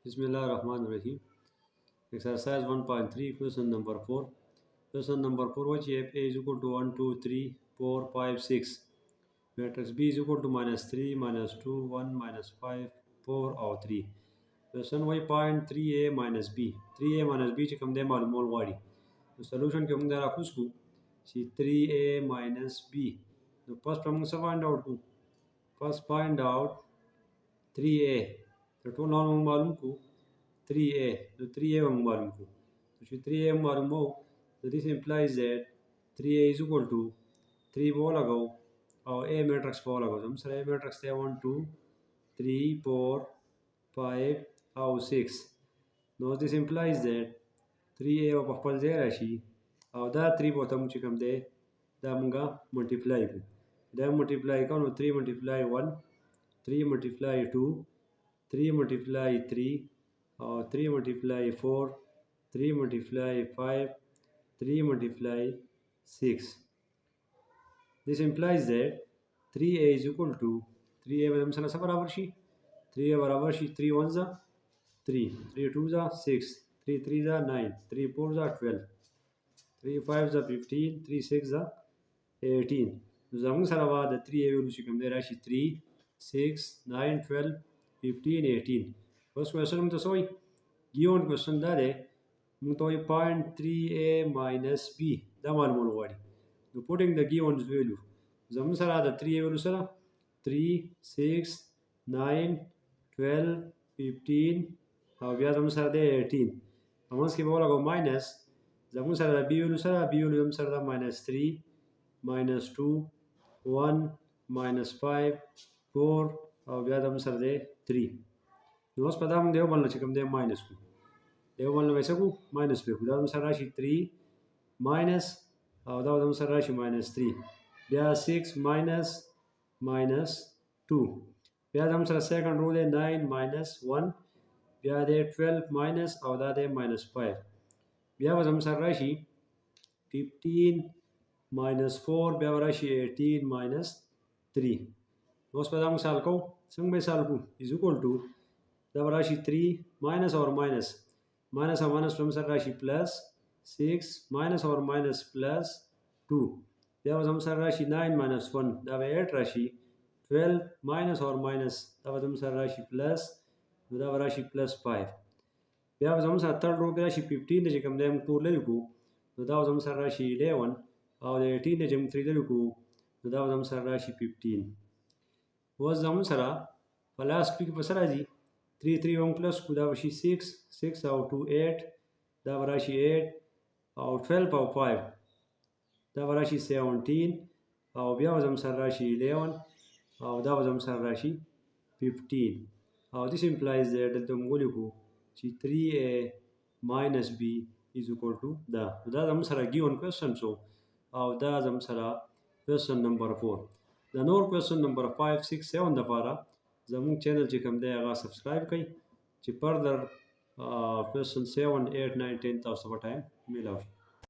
Bismillahirrahmanirrahim. Exercise 1.3, question number 4. Question number 4, which if A is equal to 1, 2, 3, 4, 5, 6. Matrix B is equal to minus 3, minus 2, 1, minus 5, 4 or 3. Question y point 3A minus B. 3A minus B چې کوم دی معلومول غواړي. نو سولوشن کې موږ دا راکوز کو چې 3A minus B. نو first موږ څه find out کو؟ First find out 3A. د ټول موږ معلوم کو 3A. نو 3A موږ معلوم کو. چې 3A معلومو so this implies that 3A is equal to 3 به ولګو او A matrix به ولګو. زموږ سره A matrix دی 1 2 3 4 5 او 6. نو this implies that 3A په خپل ځای راشي او دا 3 به ته موږ چې کوم دی دا موږ ملټیپلای کو. دا ملټیپلای کوو نو 3 ملټیپلای 1 3 ملټیپلای 2 3 multiply 3 or 3 multiply 4 3 multiply 5 3 multiply 6. This implies that 3A is equal to 3A with हमसे ना बराबर she 3A बराबर शी 3 1 जा 3 3 2 जा 6 3 3 जा 9 3 4 जा 12 3 5 जा 15 3 6 जा 18. زمون سره بعد 3A ویلو چې کوم دی راشي 3 6 9 12 15 18. First question में तो सोई given question दा दे मुझे तो ये point 3A minus B दा मालूम होगा तो putting the given value जब सर आधा 3A value सर 3 6 9 12 15 और ब्याज हम सर दे 18 हम उसके बोला को minus जब सर आधा B value sir B value हम सर दा minus 3 minus 2 1 minus 5 4 और ब्याज हम सर दे 3. نو اوس په دا موږ دیو باندې چې کوم دی ماینس کو دیو باندې وایسه کو ماینس په دا موږ سره راشي 3 ماینس او دا موږ سره راشي ماینس 3 بیا 6 ماینس ماینس 2 بیا موږ سره سیکنډ رو دی 9 ماینس 1 بیا دی 12 ماینس او دا دی ماینس 5 بیا موږ سره راشي 15 ماینس 4 بیا راشي 18 ماینس 3. نو اوس په دا موږ سال کو څنګه به سال کو از equal to دا راشي 3 minus or minus minus or minus from سره راشي plus 6 minus or minus plus 2 بیا هم سره راشي 9 minus 1 دا به 8 راشي 12 minus or minus دا هم سره راشي plus دا راشي plus 5 بیا هم سره تر رو راشي 15 چې کوم دی موږ ټول لیکو نو دا هم سره راشي 11 او 18 چې موږ 3 لیکو نو دا هم سره راشي 15. اوس هم سره پلاس کې په سره راځي 3 3 1 plus کو دا وشي 6 6 او 2 8 دا وراشي 8 او 12 او 5 دا وراشي 17 او بیا وزم سره راشي 11 او دا وزم سره راشي 15 او this implies that دلته موږ لیکو چې 3A minus B is equal to دا زم سره given question شو او دا زم سره question number 4. دا نور question number 5 6 7 دپاره زموږ چینل چې کوم دی هغه سبسکرایب کړئ چې فردر question 7 8 9 10 تاسو په ټایم میلاو شي.